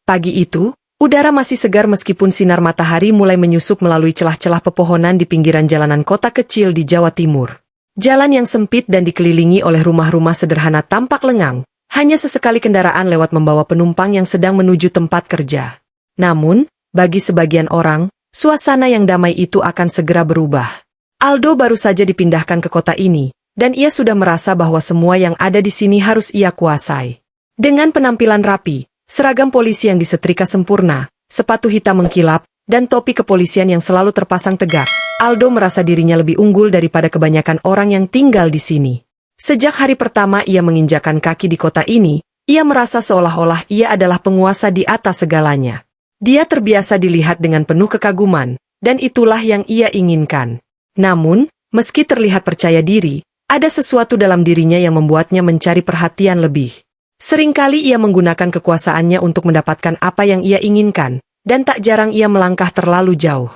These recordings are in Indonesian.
Pagi itu, udara masih segar meskipun sinar matahari mulai menyusup melalui celah-celah pepohonan di pinggiran jalanan kota kecil di Jawa Timur. Jalan yang sempit dan dikelilingi oleh rumah-rumah sederhana tampak lengang, hanya sesekali kendaraan lewat membawa penumpang yang sedang menuju tempat kerja. Namun, bagi sebagian orang, suasana yang damai itu akan segera berubah. Aldo baru saja dipindahkan ke kota ini, dan ia sudah merasa bahwa semua yang ada di sini harus ia kuasai. Dengan penampilan rapi, seragam polisi yang disetrika sempurna, sepatu hitam mengkilap, dan topi kepolisian yang selalu terpasang tegak, Aldo merasa dirinya lebih unggul daripada kebanyakan orang yang tinggal di sini. Sejak hari pertama ia menginjakan kaki di kota ini, ia merasa seolah-olah ia adalah penguasa di atas segalanya. Dia terbiasa dilihat dengan penuh kekaguman, dan itulah yang ia inginkan. Namun, meski terlihat percaya diri, ada sesuatu dalam dirinya yang membuatnya mencari perhatian lebih. Seringkali ia menggunakan kekuasaannya untuk mendapatkan apa yang ia inginkan, dan tak jarang ia melangkah terlalu jauh.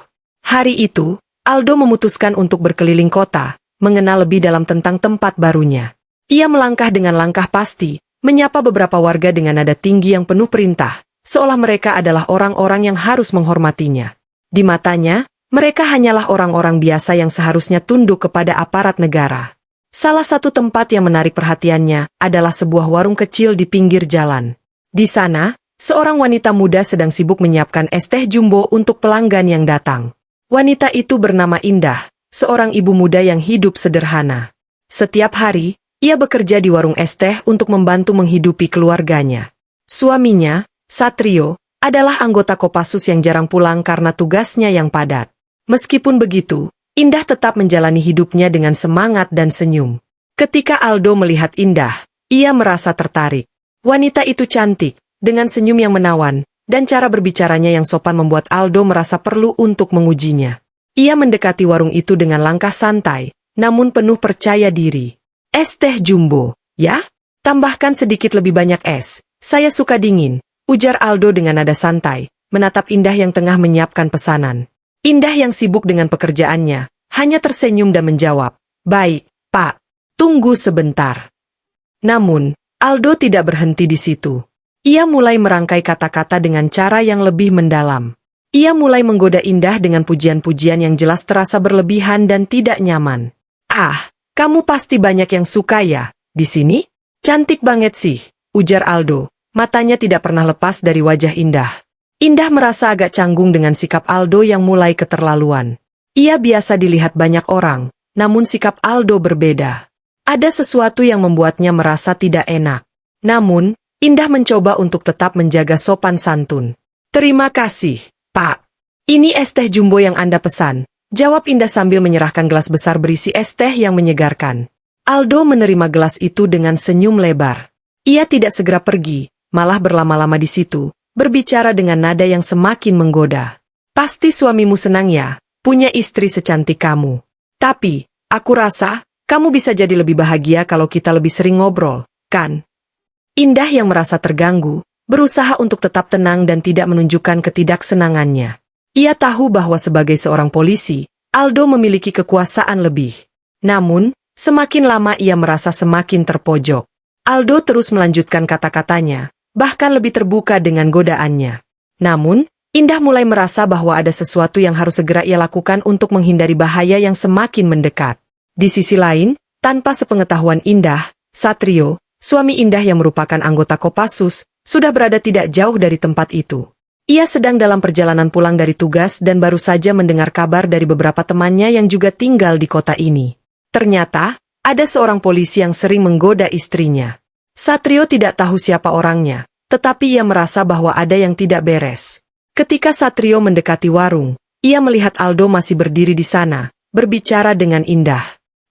Hari itu, Aldo memutuskan untuk berkeliling kota, mengenal lebih dalam tentang tempat barunya. Ia melangkah dengan langkah pasti, menyapa beberapa warga dengan nada tinggi yang penuh perintah, seolah mereka adalah orang-orang yang harus menghormatinya. Di matanya, mereka hanyalah orang-orang biasa yang seharusnya tunduk kepada aparat negara. Salah satu tempat yang menarik perhatiannya adalah sebuah warung kecil di pinggir jalan. Di sana, seorang wanita muda sedang sibuk menyiapkan es teh jumbo untuk pelanggan yang datang. Wanita itu bernama Indah, seorang ibu muda yang hidup sederhana. Setiap hari, ia bekerja di warung es teh untuk membantu menghidupi keluarganya. Suaminya, Satrio, adalah anggota Kopassus yang jarang pulang karena tugasnya yang padat. Meskipun begitu, Indah tetap menjalani hidupnya dengan semangat dan senyum. Ketika Aldo melihat Indah, ia merasa tertarik. Wanita itu cantik, dengan senyum yang menawan, dan cara berbicaranya yang sopan membuat Aldo merasa perlu untuk mengujinya. Ia mendekati warung itu dengan langkah santai, namun penuh percaya diri. Es teh jumbo, ya? Tambahkan sedikit lebih banyak es. Saya suka dingin, ujar Aldo dengan nada santai, menatap Indah yang tengah menyiapkan pesanan. Indah yang sibuk dengan pekerjaannya, hanya tersenyum dan menjawab, "Baik, Pak. Tunggu sebentar." Namun, Aldo tidak berhenti di situ. Ia mulai merangkai kata-kata dengan cara yang lebih mendalam. Ia mulai menggoda Indah dengan pujian-pujian yang jelas terasa berlebihan dan tidak nyaman. "Ah, kamu pasti banyak yang suka ya, di sini? Cantik banget sih," ujar Aldo. Matanya tidak pernah lepas dari wajah Indah. Indah merasa agak canggung dengan sikap Aldo yang mulai keterlaluan. Ia biasa dilihat banyak orang, namun sikap Aldo berbeda. Ada sesuatu yang membuatnya merasa tidak enak. Namun, Indah mencoba untuk tetap menjaga sopan santun. "Terima kasih, Pak. Ini es teh jumbo yang Anda pesan," jawab Indah sambil menyerahkan gelas besar berisi es teh yang menyegarkan. Aldo menerima gelas itu dengan senyum lebar. Ia tidak segera pergi, malah berlama-lama di situ, berbicara dengan nada yang semakin menggoda. "Pasti suamimu senang ya, punya istri secantik kamu. Tapi, aku rasa, kamu bisa jadi lebih bahagia kalau kita lebih sering ngobrol, kan?" Indah yang merasa terganggu, berusaha untuk tetap tenang dan tidak menunjukkan ketidaksenangannya. Ia tahu bahwa sebagai seorang polisi, Aldo memiliki kekuasaan lebih. Namun, semakin lama ia merasa semakin terpojok. Aldo terus melanjutkan kata-katanya, bahkan lebih terbuka dengan godaannya. Namun, Indah mulai merasa bahwa ada sesuatu yang harus segera ia lakukan untuk menghindari bahaya yang semakin mendekat. Di sisi lain, tanpa sepengetahuan Indah, Satrio, suami Indah yang merupakan anggota Kopassus, sudah berada tidak jauh dari tempat itu. Ia sedang dalam perjalanan pulang dari tugas dan baru saja mendengar kabar dari beberapa temannya yang juga tinggal di kota ini. Ternyata, ada seorang polisi yang sering menggoda istrinya. Satrio tidak tahu siapa orangnya, tetapi ia merasa bahwa ada yang tidak beres. Ketika Satrio mendekati warung, ia melihat Aldo masih berdiri di sana, berbicara dengan Indah.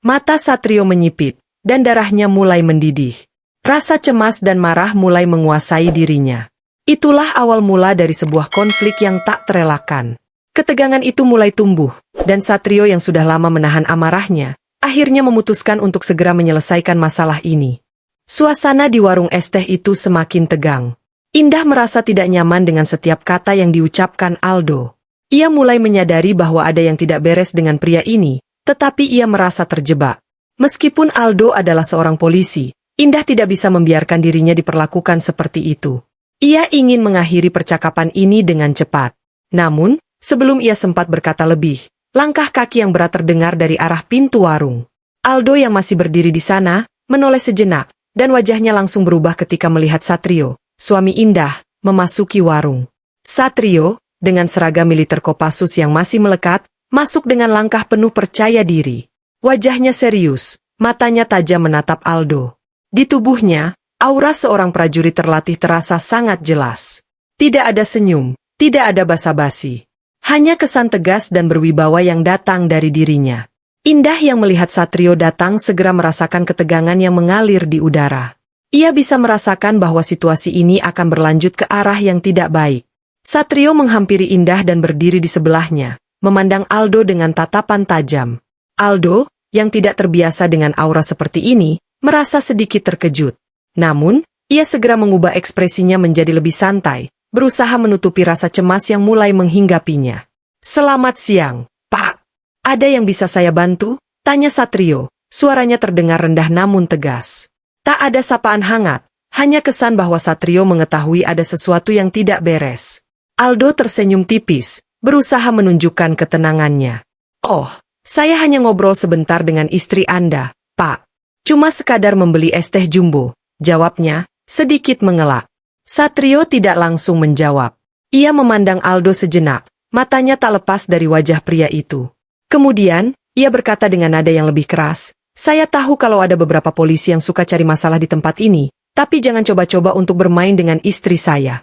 Mata Satrio menyipit, dan darahnya mulai mendidih. Rasa cemas dan marah mulai menguasai dirinya. Itulah awal mula dari sebuah konflik yang tak terelakkan. Ketegangan itu mulai tumbuh, dan Satrio yang sudah lama menahan amarahnya, akhirnya memutuskan untuk segera menyelesaikan masalah ini. Suasana di warung es teh itu semakin tegang. Indah merasa tidak nyaman dengan setiap kata yang diucapkan Aldo. Ia mulai menyadari bahwa ada yang tidak beres dengan pria ini, tetapi ia merasa terjebak. Meskipun Aldo adalah seorang polisi, Indah tidak bisa membiarkan dirinya diperlakukan seperti itu. Ia ingin mengakhiri percakapan ini dengan cepat. Namun, sebelum ia sempat berkata lebih, langkah kaki yang berat terdengar dari arah pintu warung. Aldo yang masih berdiri di sana, menoleh sejenak, dan wajahnya langsung berubah ketika melihat Satrio, suami Indah, memasuki warung. Satrio, dengan seragam militer Kopassus yang masih melekat, masuk dengan langkah penuh percaya diri. Wajahnya serius, matanya tajam menatap Aldo. Di tubuhnya, aura seorang prajurit terlatih terasa sangat jelas. Tidak ada senyum, tidak ada basa-basi. Hanya kesan tegas dan berwibawa yang datang dari dirinya. Indah yang melihat Satrio datang segera merasakan ketegangan yang mengalir di udara. Ia bisa merasakan bahwa situasi ini akan berlanjut ke arah yang tidak baik. Satrio menghampiri Indah dan berdiri di sebelahnya, memandang Aldo dengan tatapan tajam. Aldo, yang tidak terbiasa dengan aura seperti ini, merasa sedikit terkejut. Namun, ia segera mengubah ekspresinya menjadi lebih santai, berusaha menutupi rasa cemas yang mulai menghinggapinya. "Selamat siang, Pak. Ada yang bisa saya bantu?" tanya Satrio. Suaranya terdengar rendah namun tegas. Tak ada sapaan hangat, hanya kesan bahwa Satrio mengetahui ada sesuatu yang tidak beres. Aldo tersenyum tipis, berusaha menunjukkan ketenangannya. "Oh, saya hanya ngobrol sebentar dengan istri Anda, Pak. Cuma sekadar membeli es teh jumbo," jawabnya, sedikit mengelak. Satrio tidak langsung menjawab. Ia memandang Aldo sejenak, matanya tak lepas dari wajah pria itu. Kemudian, ia berkata dengan nada yang lebih keras, "Saya tahu kalau ada beberapa polisi yang suka cari masalah di tempat ini, tapi jangan coba-coba untuk bermain dengan istri saya."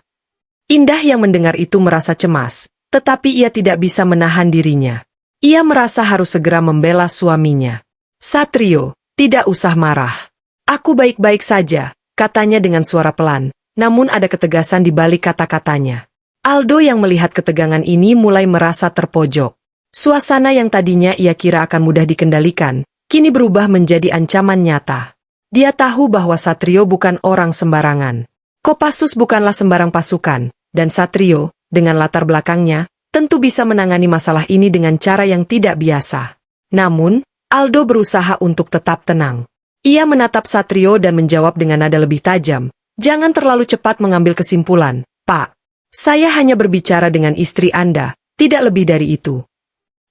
Indah yang mendengar itu merasa cemas, tetapi ia tidak bisa menahan dirinya. Ia merasa harus segera membela suaminya. "Satrio, tidak usah marah. Aku baik-baik saja," katanya dengan suara pelan, namun ada ketegasan di balik kata-katanya. Aldo yang melihat ketegangan ini mulai merasa terpojok. Suasana yang tadinya ia kira akan mudah dikendalikan, kini berubah menjadi ancaman nyata. Dia tahu bahwa Satrio bukan orang sembarangan. Kopassus bukanlah sembarang pasukan, dan Satrio, dengan latar belakangnya, tentu bisa menangani masalah ini dengan cara yang tidak biasa. Namun, Aldo berusaha untuk tetap tenang. Ia menatap Satrio dan menjawab dengan nada lebih tajam, "Jangan terlalu cepat mengambil kesimpulan, Pak. Saya hanya berbicara dengan istri Anda, tidak lebih dari itu."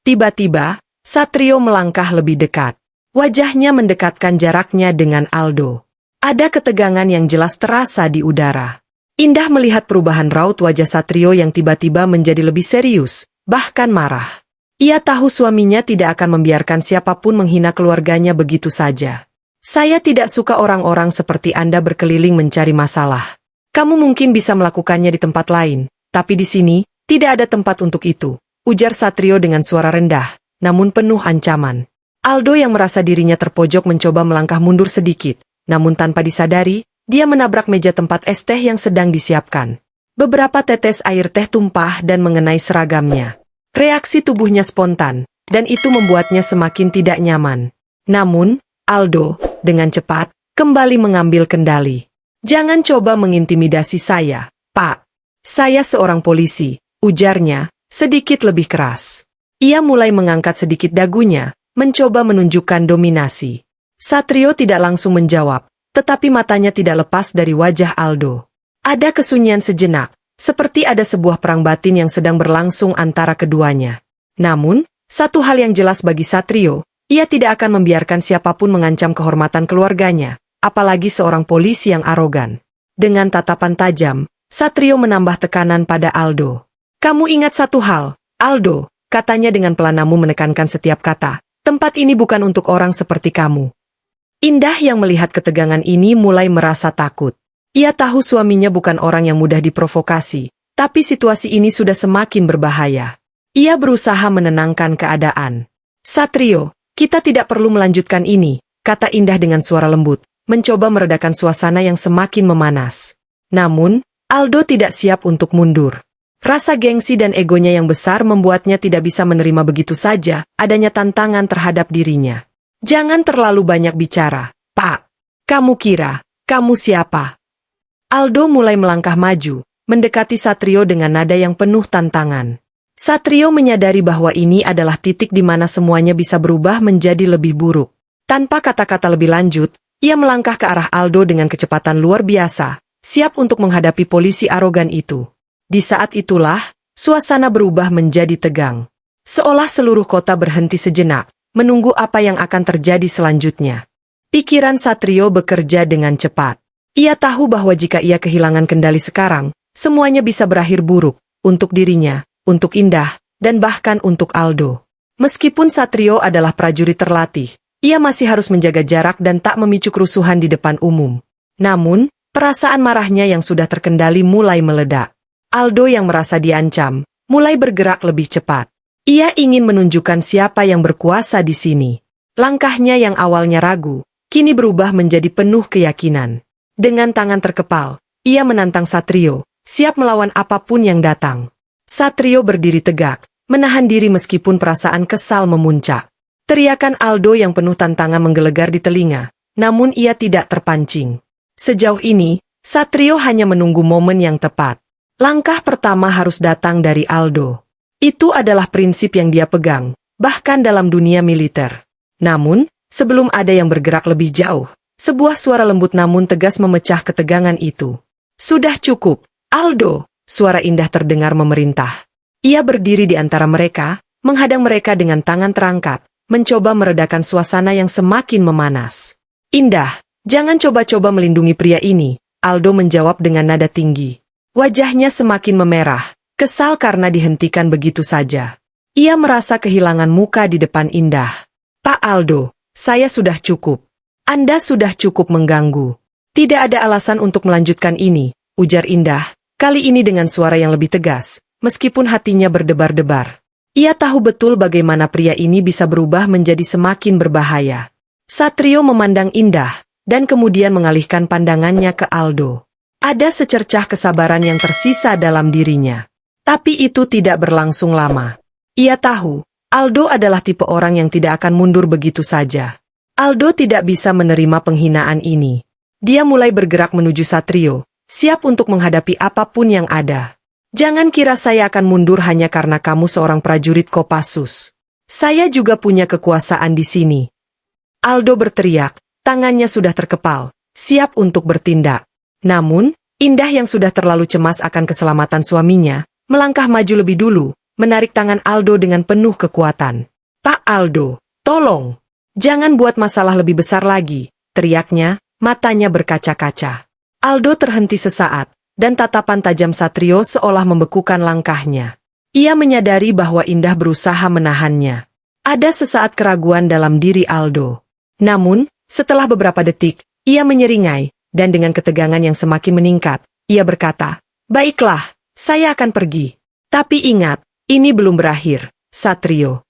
Tiba-tiba, Satrio melangkah lebih dekat. Wajahnya mendekatkan jaraknya dengan Aldo. Ada ketegangan yang jelas terasa di udara. Indah melihat perubahan raut wajah Satrio yang tiba-tiba menjadi lebih serius, bahkan marah. Ia tahu suaminya tidak akan membiarkan siapapun menghina keluarganya begitu saja. "Saya tidak suka orang-orang seperti Anda berkeliling mencari masalah. Kamu mungkin bisa melakukannya di tempat lain, tapi di sini, tidak ada tempat untuk itu," ujar Satrio dengan suara rendah, namun penuh ancaman. Aldo yang merasa dirinya terpojok mencoba melangkah mundur sedikit, namun tanpa disadari, dia menabrak meja tempat es teh yang sedang disiapkan. Beberapa tetes air teh tumpah dan mengenai seragamnya. Reaksi tubuhnya spontan, dan itu membuatnya semakin tidak nyaman. Namun, Aldo, dengan cepat, kembali mengambil kendali. "Jangan coba mengintimidasi saya, Pak. Saya seorang polisi," ujarnya, sedikit lebih keras. Ia mulai mengangkat sedikit dagunya, mencoba menunjukkan dominasi. Satrio tidak langsung menjawab, tetapi matanya tidak lepas dari wajah Aldo. Ada kesunyian sejenak, seperti ada sebuah perang batin yang sedang berlangsung antara keduanya. Namun, satu hal yang jelas bagi Satrio, ia tidak akan membiarkan siapapun mengancam kehormatan keluarganya, apalagi seorang polisi yang arogan. Dengan tatapan tajam, Satrio menambah tekanan pada Aldo. "Kamu ingat satu hal, Aldo," katanya dengan pelan namun menekankan setiap kata, "tempat ini bukan untuk orang seperti kamu." Indah yang melihat ketegangan ini mulai merasa takut. Ia tahu suaminya bukan orang yang mudah diprovokasi, tapi situasi ini sudah semakin berbahaya. Ia berusaha menenangkan keadaan. "Satrio, kita tidak perlu melanjutkan ini," kata Indah dengan suara lembut, mencoba meredakan suasana yang semakin memanas. Namun, Aldo tidak siap untuk mundur. Rasa gengsi dan egonya yang besar membuatnya tidak bisa menerima begitu saja adanya tantangan terhadap dirinya. "Jangan terlalu banyak bicara, Pak. Kamu kira, kamu siapa?" Aldo mulai melangkah maju, mendekati Satrio dengan nada yang penuh tantangan. Satrio menyadari bahwa ini adalah titik di mana semuanya bisa berubah menjadi lebih buruk. Tanpa kata-kata lebih lanjut, ia melangkah ke arah Aldo dengan kecepatan luar biasa, siap untuk menghadapi polisi arogan itu. Di saat itulah, suasana berubah menjadi tegang. Seolah seluruh kota berhenti sejenak, menunggu apa yang akan terjadi selanjutnya. Pikiran Satrio bekerja dengan cepat. Ia tahu bahwa jika ia kehilangan kendali sekarang, semuanya bisa berakhir buruk, untuk dirinya, untuk Indah, dan bahkan untuk Aldo. Meskipun Satrio adalah prajurit terlatih, ia masih harus menjaga jarak dan tak memicu kerusuhan di depan umum. Namun, perasaan marahnya yang sudah terkendali mulai meledak. Aldo yang merasa diancam, mulai bergerak lebih cepat. Ia ingin menunjukkan siapa yang berkuasa di sini. Langkahnya yang awalnya ragu, kini berubah menjadi penuh keyakinan. Dengan tangan terkepal, ia menantang Satrio, siap melawan apapun yang datang. Satrio berdiri tegak, menahan diri meskipun perasaan kesal memuncak. Teriakan Aldo yang penuh tantangan menggelegar di telinga, namun ia tidak terpancing. Sejauh ini, Satrio hanya menunggu momen yang tepat. Langkah pertama harus datang dari Aldo. Itu adalah prinsip yang dia pegang, bahkan dalam dunia militer. Namun, sebelum ada yang bergerak lebih jauh, sebuah suara lembut namun tegas memecah ketegangan itu. "Sudah cukup, Aldo!" Suara Indah terdengar memerintah. Ia berdiri di antara mereka, menghadang mereka dengan tangan terangkat, mencoba meredakan suasana yang semakin memanas. "Indah, jangan coba-coba melindungi pria ini," Aldo menjawab dengan nada tinggi. Wajahnya semakin memerah, kesal karena dihentikan begitu saja. Ia merasa kehilangan muka di depan Indah. "Pak Aldo, saya sudah cukup. Anda sudah cukup mengganggu. Tidak ada alasan untuk melanjutkan ini," ujar Indah, kali ini dengan suara yang lebih tegas, meskipun hatinya berdebar-debar. Ia tahu betul bagaimana pria ini bisa berubah menjadi semakin berbahaya. Satrio memandang Indah, dan kemudian mengalihkan pandangannya ke Aldo. Ada secercah kesabaran yang tersisa dalam dirinya. Tapi itu tidak berlangsung lama. Ia tahu, Aldo adalah tipe orang yang tidak akan mundur begitu saja. Aldo tidak bisa menerima penghinaan ini. Dia mulai bergerak menuju Satrio, siap untuk menghadapi apapun yang ada. "Jangan kira saya akan mundur hanya karena kamu seorang prajurit Kopassus. Saya juga punya kekuasaan di sini." Aldo berteriak, tangannya sudah terkepal, siap untuk bertindak. Namun, Indah yang sudah terlalu cemas akan keselamatan suaminya, melangkah maju lebih dulu, menarik tangan Aldo dengan penuh kekuatan. "Pak Aldo, tolong! Jangan buat masalah lebih besar lagi," teriaknya, matanya berkaca-kaca. Aldo terhenti sesaat, dan tatapan tajam Satrio seolah membekukan langkahnya. Ia menyadari bahwa Indah berusaha menahannya. Ada sesaat keraguan dalam diri Aldo. Namun, setelah beberapa detik, ia menyeringai, dan dengan ketegangan yang semakin meningkat, ia berkata, "Baiklah, saya akan pergi. Tapi ingat, ini belum berakhir, Satrio."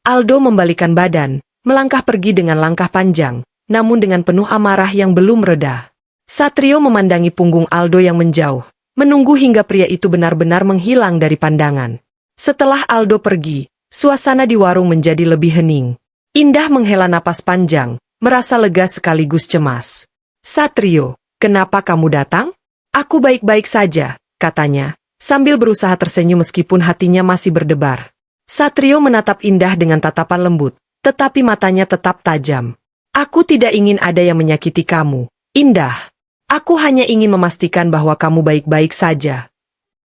Aldo membalikan badan, melangkah pergi dengan langkah panjang, namun dengan penuh amarah yang belum reda. Satrio memandangi punggung Aldo yang menjauh, menunggu hingga pria itu benar-benar menghilang dari pandangan. Setelah Aldo pergi, suasana di warung menjadi lebih hening. Indah menghela napas panjang, merasa lega sekaligus cemas. "Satrio, kenapa kamu datang?" "Aku baik-baik saja," katanya, sambil berusaha tersenyum meskipun hatinya masih berdebar. Satrio menatap Indah dengan tatapan lembut, tetapi matanya tetap tajam. "Aku tidak ingin ada yang menyakiti kamu, Indah. Aku hanya ingin memastikan bahwa kamu baik-baik saja."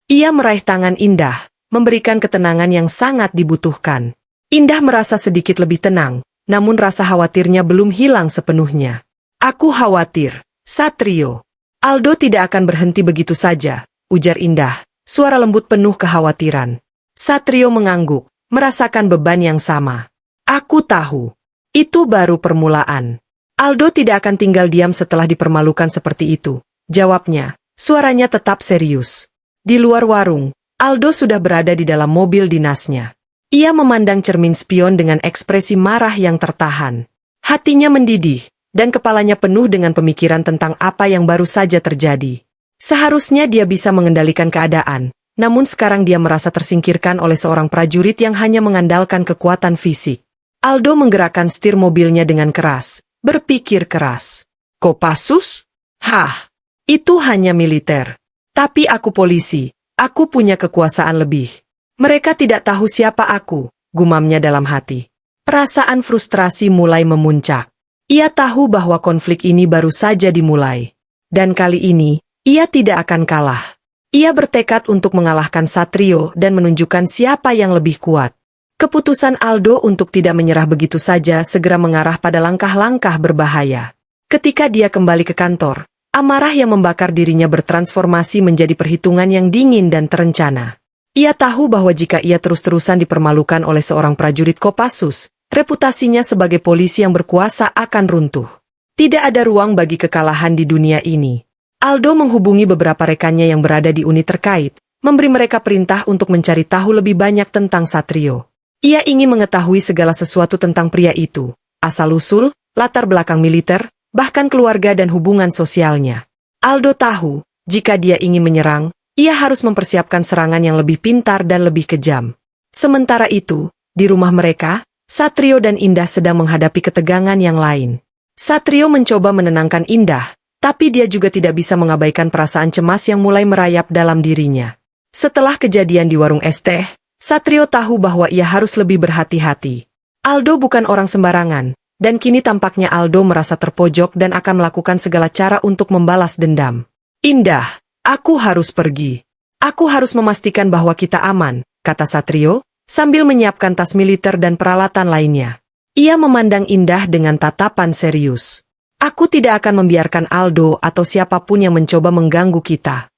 Ia meraih tangan Indah, memberikan ketenangan yang sangat dibutuhkan. Indah merasa sedikit lebih tenang, namun rasa khawatirnya belum hilang sepenuhnya. "Aku khawatir, Satrio." "Aldo tidak akan berhenti begitu saja," ujar Indah, suara lembut penuh kekhawatiran. Satrio mengangguk, merasakan beban yang sama. "Aku tahu. Itu baru permulaan. Aldo tidak akan tinggal diam setelah dipermalukan seperti itu," jawabnya, suaranya tetap serius. Di luar warung, Aldo sudah berada di dalam mobil dinasnya. Ia memandang cermin spion dengan ekspresi marah yang tertahan. Hatinya mendidih, dan kepalanya penuh dengan pemikiran tentang apa yang baru saja terjadi. Seharusnya dia bisa mengendalikan keadaan, namun sekarang dia merasa tersingkirkan oleh seorang prajurit yang hanya mengandalkan kekuatan fisik. Aldo menggerakkan setir mobilnya dengan keras, berpikir keras. "Kopassus? Hah, itu hanya militer. Tapi aku polisi, aku punya kekuasaan lebih. Mereka tidak tahu siapa aku," gumamnya dalam hati. Perasaan frustrasi mulai memuncak. Ia tahu bahwa konflik ini baru saja dimulai. Dan kali ini, Ia tidak akan kalah. Ia bertekad untuk mengalahkan Satrio dan menunjukkan siapa yang lebih kuat. Keputusan Aldo untuk tidak menyerah begitu saja segera mengarah pada langkah-langkah berbahaya. Ketika dia kembali ke kantor, amarah yang membakar dirinya bertransformasi menjadi perhitungan yang dingin dan terencana. Ia tahu bahwa jika ia terus-terusan dipermalukan oleh seorang prajurit Kopassus, reputasinya sebagai polisi yang berkuasa akan runtuh. Tidak ada ruang bagi kekalahan di dunia ini. Aldo menghubungi beberapa rekannya yang berada di unit terkait, memberi mereka perintah untuk mencari tahu lebih banyak tentang Satrio. Ia ingin mengetahui segala sesuatu tentang pria itu, asal-usul, latar belakang militer, bahkan keluarga dan hubungan sosialnya. Aldo tahu, jika dia ingin menyerang, ia harus mempersiapkan serangan yang lebih pintar dan lebih kejam. Sementara itu, di rumah mereka, Satrio dan Indah sedang menghadapi ketegangan yang lain. Satrio mencoba menenangkan Indah, tapi dia juga tidak bisa mengabaikan perasaan cemas yang mulai merayap dalam dirinya. Setelah kejadian di warung es teh, Satrio tahu bahwa ia harus lebih berhati-hati. Aldo bukan orang sembarangan, dan kini tampaknya Aldo merasa terpojok dan akan melakukan segala cara untuk membalas dendam. Indah, aku harus pergi. Aku harus memastikan bahwa kita aman, kata Satrio, sambil menyiapkan tas militer dan peralatan lainnya. Ia memandang Indah dengan tatapan serius. Aku tidak akan membiarkan Aldo atau siapapun yang mencoba mengganggu kita.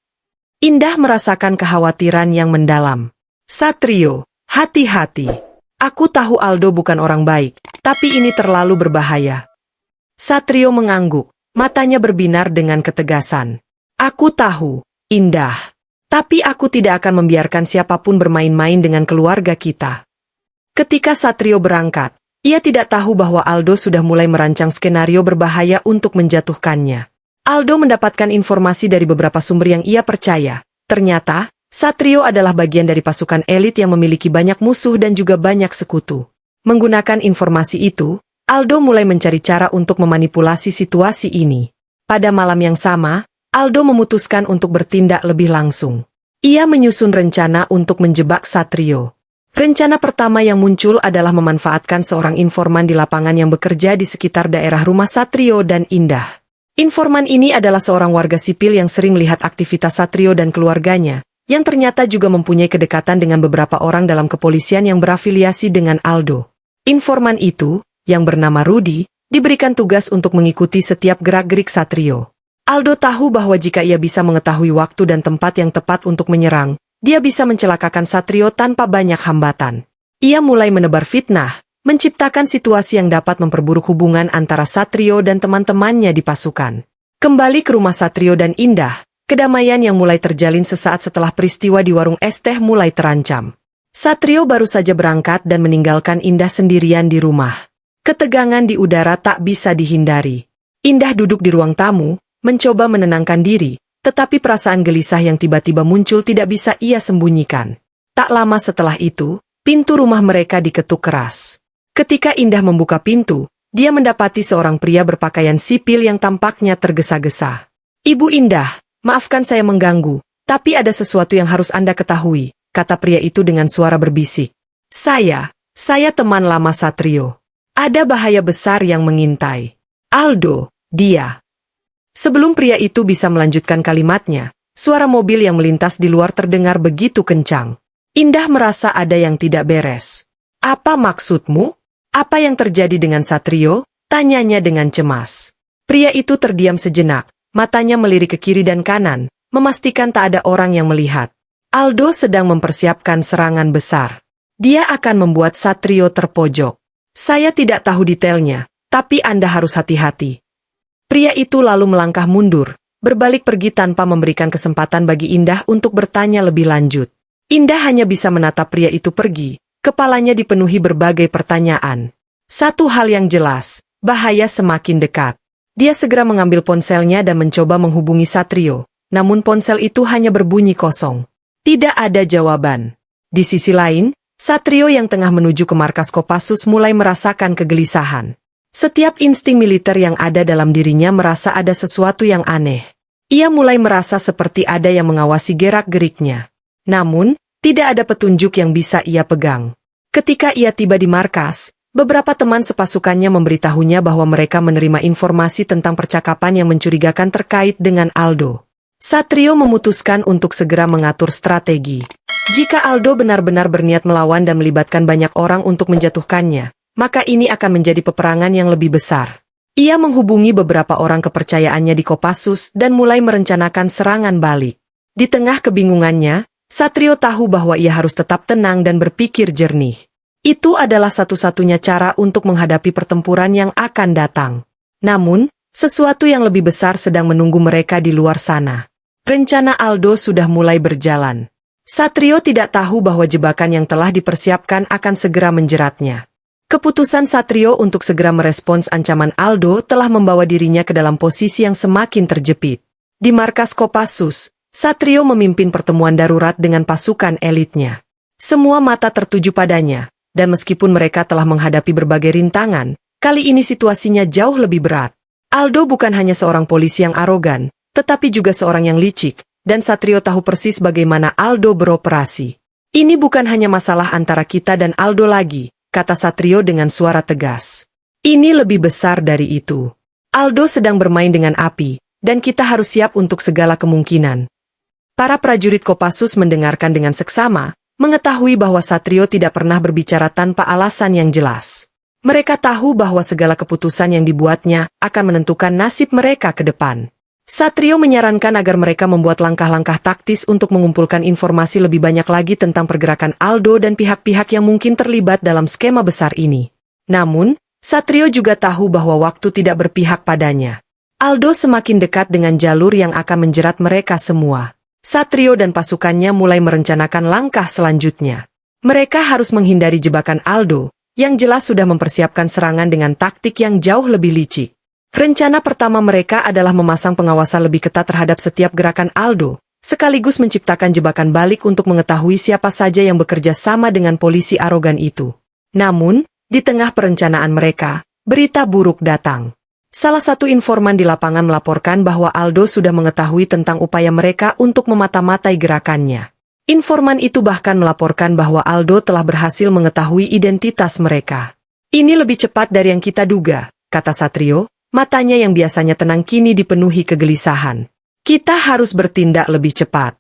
Indah merasakan kekhawatiran yang mendalam. Satrio, hati-hati. Aku tahu Aldo bukan orang baik, tapi ini terlalu berbahaya. Satrio mengangguk, matanya berbinar dengan ketegasan. Aku tahu, Indah. Tapi aku tidak akan membiarkan siapapun bermain-main dengan keluarga kita. Ketika Satrio berangkat, ia tidak tahu bahwa Aldo sudah mulai merancang skenario berbahaya untuk menjatuhkannya. Aldo mendapatkan informasi dari beberapa sumber yang ia percaya. Ternyata, Satrio adalah bagian dari pasukan elit yang memiliki banyak musuh dan juga banyak sekutu. Menggunakan informasi itu, Aldo mulai mencari cara untuk memanipulasi situasi ini. Pada malam yang sama, Aldo memutuskan untuk bertindak lebih langsung. Ia menyusun rencana untuk menjebak Satrio. Rencana pertama yang muncul adalah memanfaatkan seorang informan di lapangan yang bekerja di sekitar daerah rumah Satrio dan Indah. Informan ini adalah seorang warga sipil yang sering melihat aktivitas Satrio dan keluarganya, yang ternyata juga mempunyai kedekatan dengan beberapa orang dalam kepolisian yang berafiliasi dengan Aldo. Informan itu, yang bernama Rudy, diberikan tugas untuk mengikuti setiap gerak-gerik Satrio. Aldo tahu bahwa jika ia bisa mengetahui waktu dan tempat yang tepat untuk menyerang, dia bisa mencelakakan Satrio tanpa banyak hambatan. Ia mulai menebar fitnah, menciptakan situasi yang dapat memperburuk hubungan antara Satrio dan teman-temannya di pasukan. Kembali ke rumah Satrio dan Indah, kedamaian yang mulai terjalin sesaat setelah peristiwa di warung es teh mulai terancam. Satrio baru saja berangkat dan meninggalkan Indah sendirian di rumah. Ketegangan di udara tak bisa dihindari. Indah duduk di ruang tamu, mencoba menenangkan diri, tetapi perasaan gelisah yang tiba-tiba muncul tidak bisa ia sembunyikan. Tak lama setelah itu, pintu rumah mereka diketuk keras. Ketika Indah membuka pintu, dia mendapati seorang pria berpakaian sipil yang tampaknya tergesa-gesa. Ibu Indah, maafkan saya mengganggu, tapi ada sesuatu yang harus Anda ketahui, kata pria itu dengan suara berbisik. Saya teman lama Satrio. Ada bahaya besar yang mengintai. Aldo, dia. Sebelum pria itu bisa melanjutkan kalimatnya, suara mobil yang melintas di luar terdengar begitu kencang. Indah merasa ada yang tidak beres. Apa maksudmu? Apa yang terjadi dengan Satrio? Tanyanya dengan cemas. Pria itu terdiam sejenak, matanya melirik ke kiri dan kanan, memastikan tak ada orang yang melihat. Aldo sedang mempersiapkan serangan besar. Dia akan membuat Satrio terpojok. Saya tidak tahu detailnya, tapi Anda harus hati-hati. Pria itu lalu melangkah mundur, berbalik pergi tanpa memberikan kesempatan bagi Indah untuk bertanya lebih lanjut. Indah hanya bisa menatap pria itu pergi, kepalanya dipenuhi berbagai pertanyaan. Satu hal yang jelas, bahaya semakin dekat. Dia segera mengambil ponselnya dan mencoba menghubungi Satrio, namun ponsel itu hanya berbunyi kosong. Tidak ada jawaban. Di sisi lain, Satrio yang tengah menuju ke markas Kopassus mulai merasakan kegelisahan. Setiap insting militer yang ada dalam dirinya merasa ada sesuatu yang aneh. Ia mulai merasa seperti ada yang mengawasi gerak-geriknya. Namun, tidak ada petunjuk yang bisa ia pegang. Ketika ia tiba di markas, beberapa teman sepasukannya memberitahunya bahwa mereka menerima informasi tentang percakapan yang mencurigakan terkait dengan Aldo. Satrio memutuskan untuk segera mengatur strategi. Jika Aldo benar-benar berniat melawan dan melibatkan banyak orang untuk menjatuhkannya, maka ini akan menjadi peperangan yang lebih besar. Ia menghubungi beberapa orang kepercayaannya di Kopassus dan mulai merencanakan serangan balik. Di tengah kebingungannya, Satrio tahu bahwa ia harus tetap tenang dan berpikir jernih. Itu adalah satu-satunya cara untuk menghadapi pertempuran yang akan datang. Namun, sesuatu yang lebih besar sedang menunggu mereka di luar sana. Rencana Aldo sudah mulai berjalan. Satrio tidak tahu bahwa jebakan yang telah dipersiapkan akan segera menjeratnya. Keputusan Satrio untuk segera merespons ancaman Aldo telah membawa dirinya ke dalam posisi yang semakin terjepit. Di markas Kopassus, Satrio memimpin pertemuan darurat dengan pasukan elitnya. Semua mata tertuju padanya, dan meskipun mereka telah menghadapi berbagai rintangan, kali ini situasinya jauh lebih berat. Aldo bukan hanya seorang polisi yang arogan, tetapi juga seorang yang licik, dan Satrio tahu persis bagaimana Aldo beroperasi. Ini bukan hanya masalah antara kita dan Aldo lagi, kata Satrio dengan suara tegas. Ini lebih besar dari itu. Aldo sedang bermain dengan api, dan kita harus siap untuk segala kemungkinan. Para prajurit Kopassus mendengarkan dengan seksama, mengetahui bahwa Satrio tidak pernah berbicara tanpa alasan yang jelas. Mereka tahu bahwa segala keputusan yang dibuatnya akan menentukan nasib mereka ke depan. Satrio menyarankan agar mereka membuat langkah-langkah taktis untuk mengumpulkan informasi lebih banyak lagi tentang pergerakan Aldo dan pihak-pihak yang mungkin terlibat dalam skema besar ini. Namun, Satrio juga tahu bahwa waktu tidak berpihak padanya. Aldo semakin dekat dengan jalur yang akan menjerat mereka semua. Satrio dan pasukannya mulai merencanakan langkah selanjutnya. Mereka harus menghindari jebakan Aldo, yang jelas sudah mempersiapkan serangan dengan taktik yang jauh lebih licik. Rencana pertama mereka adalah memasang pengawasan lebih ketat terhadap setiap gerakan Aldo, sekaligus menciptakan jebakan balik untuk mengetahui siapa saja yang bekerja sama dengan polisi arogan itu. Namun, di tengah perencanaan mereka, berita buruk datang. Salah satu informan di lapangan melaporkan bahwa Aldo sudah mengetahui tentang upaya mereka untuk memata-matai gerakannya. Informan itu bahkan melaporkan bahwa Aldo telah berhasil mengetahui identitas mereka. Ini lebih cepat dari yang kita duga, kata Satrio. Matanya yang biasanya tenang kini dipenuhi kegelisahan. Kita harus bertindak lebih cepat.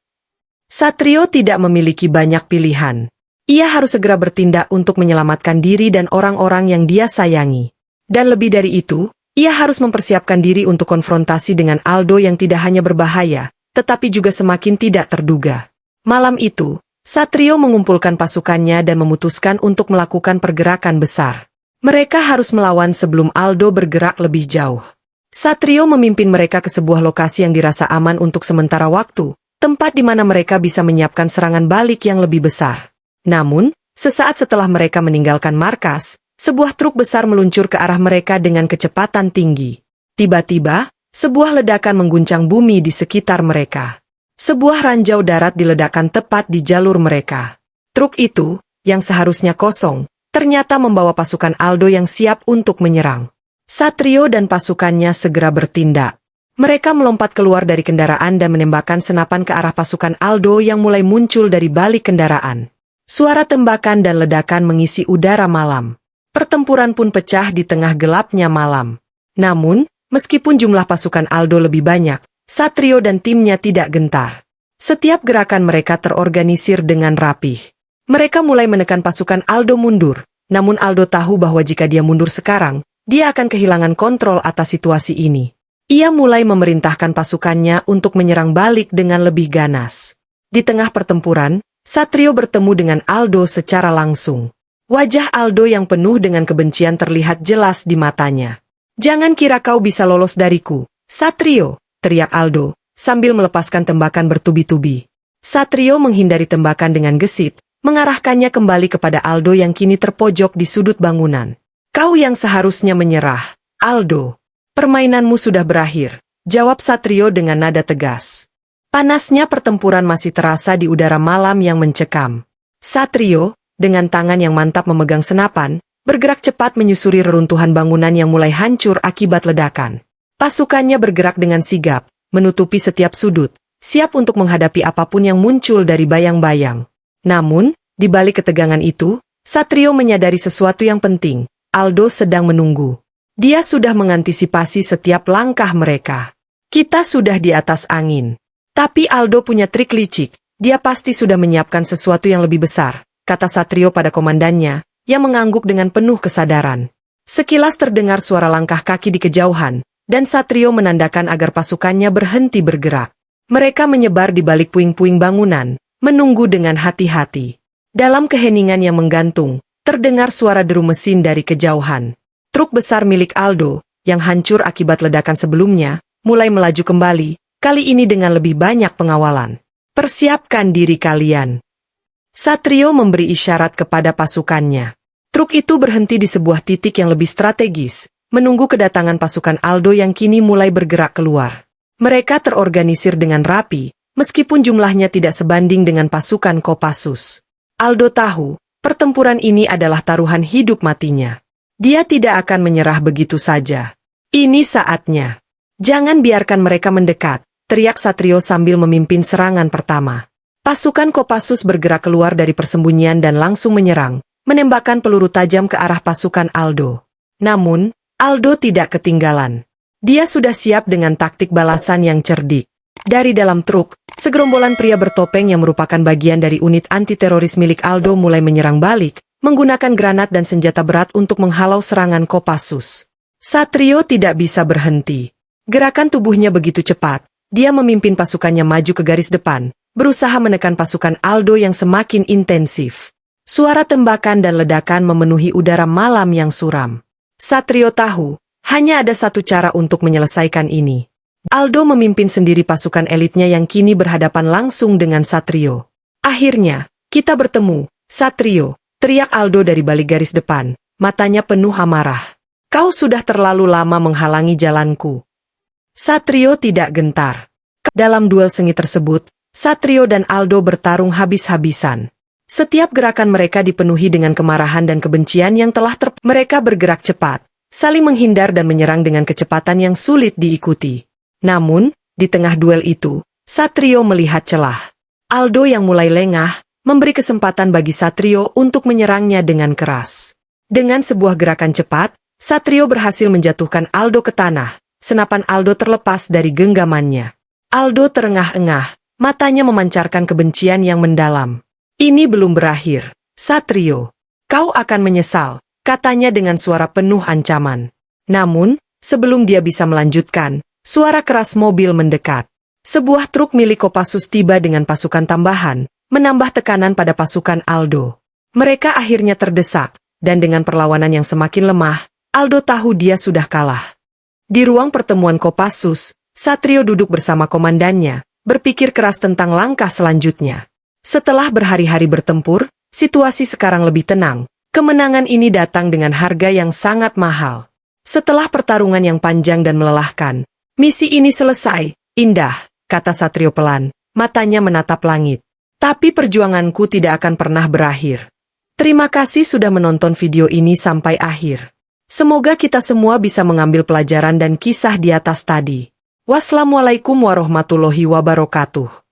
Satrio tidak memiliki banyak pilihan. Ia harus segera bertindak untuk menyelamatkan diri dan orang-orang yang dia sayangi. Dan lebih dari itu, ia harus mempersiapkan diri untuk konfrontasi dengan Aldo yang tidak hanya berbahaya, tetapi juga semakin tidak terduga. Malam itu, Satrio mengumpulkan pasukannya dan memutuskan untuk melakukan pergerakan besar. Mereka harus melawan sebelum Aldo bergerak lebih jauh. Satrio memimpin mereka ke sebuah lokasi yang dirasa aman untuk sementara waktu, tempat di mana mereka bisa menyiapkan serangan balik yang lebih besar. Namun, sesaat setelah mereka meninggalkan markas, sebuah truk besar meluncur ke arah mereka dengan kecepatan tinggi. Tiba-tiba, sebuah ledakan mengguncang bumi di sekitar mereka. Sebuah ranjau darat diledakkan tepat di jalur mereka. Truk itu, yang seharusnya kosong, ternyata membawa pasukan Aldo yang siap untuk menyerang. Satrio dan pasukannya segera bertindak. Mereka melompat keluar dari kendaraan dan menembakkan senapan ke arah pasukan Aldo yang mulai muncul dari balik kendaraan. Suara tembakan dan ledakan mengisi udara malam. Pertempuran pun pecah di tengah gelapnya malam. Namun, meskipun jumlah pasukan Aldo lebih banyak, Satrio dan timnya tidak gentar. Setiap gerakan mereka terorganisir dengan rapih. Mereka mulai menekan pasukan Aldo mundur, namun Aldo tahu bahwa jika dia mundur sekarang, dia akan kehilangan kontrol atas situasi ini. Ia mulai memerintahkan pasukannya untuk menyerang balik dengan lebih ganas. Di tengah pertempuran, Satrio bertemu dengan Aldo secara langsung. Wajah Aldo yang penuh dengan kebencian terlihat jelas di matanya. "Jangan kira kau bisa lolos dariku, Satrio," teriak Aldo, sambil melepaskan tembakan bertubi-tubi. Satrio menghindari tembakan dengan gesit, mengarahkannya kembali kepada Aldo yang kini terpojok di sudut bangunan. "Kau yang seharusnya menyerah, Aldo. Permainanmu sudah berakhir," jawab Satrio dengan nada tegas. Panasnya pertempuran masih terasa di udara malam yang mencekam. Satrio, dengan tangan yang mantap memegang senapan, bergerak cepat menyusuri reruntuhan bangunan yang mulai hancur akibat ledakan. Pasukannya bergerak dengan sigap, menutupi setiap sudut, siap untuk menghadapi apapun yang muncul dari bayang-bayang. Namun, di balik ketegangan itu, Satrio menyadari sesuatu yang penting. Aldo sedang menunggu. Dia sudah mengantisipasi setiap langkah mereka. "Kita sudah di atas angin. Tapi Aldo punya trik licik, dia pasti sudah menyiapkan sesuatu yang lebih besar, kata Satrio pada komandannya, yang mengangguk dengan penuh kesadaran. Sekilas terdengar suara langkah kaki di kejauhan, dan Satrio menandakan agar pasukannya berhenti bergerak. Mereka menyebar di balik puing-puing bangunan, menunggu dengan hati-hati. Dalam keheningan yang menggantung, terdengar suara deru mesin dari kejauhan. Truk besar milik Aldo, yang hancur akibat ledakan sebelumnya, mulai melaju kembali, kali ini dengan lebih banyak pengawalan. Persiapkan diri kalian. Satrio memberi isyarat kepada pasukannya. Truk itu berhenti di sebuah titik yang lebih strategis, menunggu kedatangan pasukan Aldo yang kini mulai bergerak keluar. Mereka terorganisir dengan rapi, meskipun jumlahnya tidak sebanding dengan pasukan Kopassus. Aldo tahu, pertempuran ini adalah taruhan hidup matinya. Dia tidak akan menyerah begitu saja. Ini saatnya. Jangan biarkan mereka mendekat, teriak Satrio sambil memimpin serangan pertama. Pasukan Kopassus bergerak keluar dari persembunyian dan langsung menyerang, menembakkan peluru tajam ke arah pasukan Aldo. Namun, Aldo tidak ketinggalan. Dia sudah siap dengan taktik balasan yang cerdik. Dari dalam truk, segerombolan pria bertopeng yang merupakan bagian dari unit anti-teroris milik Aldo mulai menyerang balik, menggunakan granat dan senjata berat untuk menghalau serangan Kopassus. Satrio tidak bisa berhenti. Gerakan tubuhnya begitu cepat. Dia memimpin pasukannya maju ke garis depan, berusaha menekan pasukan Aldo yang semakin intensif. Suara tembakan dan ledakan memenuhi udara malam yang suram. Satrio tahu, hanya ada satu cara untuk menyelesaikan ini. Aldo memimpin sendiri pasukan elitnya yang kini berhadapan langsung dengan Satrio. Akhirnya, kita bertemu, Satrio, teriak Aldo dari balik garis depan, matanya penuh amarah. Kau sudah terlalu lama menghalangi jalanku. Satrio tidak gentar. Dalam duel sengit tersebut, Satrio dan Aldo bertarung habis-habisan. Setiap gerakan mereka dipenuhi dengan kemarahan dan kebencian yang telah mereka bergerak cepat, saling menghindar dan menyerang dengan kecepatan yang sulit diikuti. Namun, di tengah duel itu, Satrio melihat celah. Aldo yang mulai lengah, memberi kesempatan bagi Satrio untuk menyerangnya dengan keras. Dengan sebuah gerakan cepat, Satrio berhasil menjatuhkan Aldo ke tanah. Senapan Aldo terlepas dari genggamannya. Aldo terengah-engah, matanya memancarkan kebencian yang mendalam. Ini belum berakhir, Satrio. Kau akan menyesal, katanya dengan suara penuh ancaman. Namun, sebelum dia bisa melanjutkan, suara keras mobil mendekat. Sebuah truk milik Kopassus tiba dengan pasukan tambahan, menambah tekanan pada pasukan Aldo. Mereka akhirnya terdesak, dan dengan perlawanan yang semakin lemah, Aldo tahu dia sudah kalah. Di ruang pertemuan Kopassus, Satrio duduk bersama komandannya, berpikir keras tentang langkah selanjutnya. Setelah berhari-hari bertempur, situasi sekarang lebih tenang. Kemenangan ini datang dengan harga yang sangat mahal. Setelah pertarungan yang panjang dan melelahkan, misi ini selesai, indah, kata Satrio pelan, matanya menatap langit. Tapi perjuanganku tidak akan pernah berakhir. Terima kasih sudah menonton video ini sampai akhir. Semoga kita semua bisa mengambil pelajaran dan kisah di atas tadi. Wassalamualaikum warahmatullahi wabarakatuh.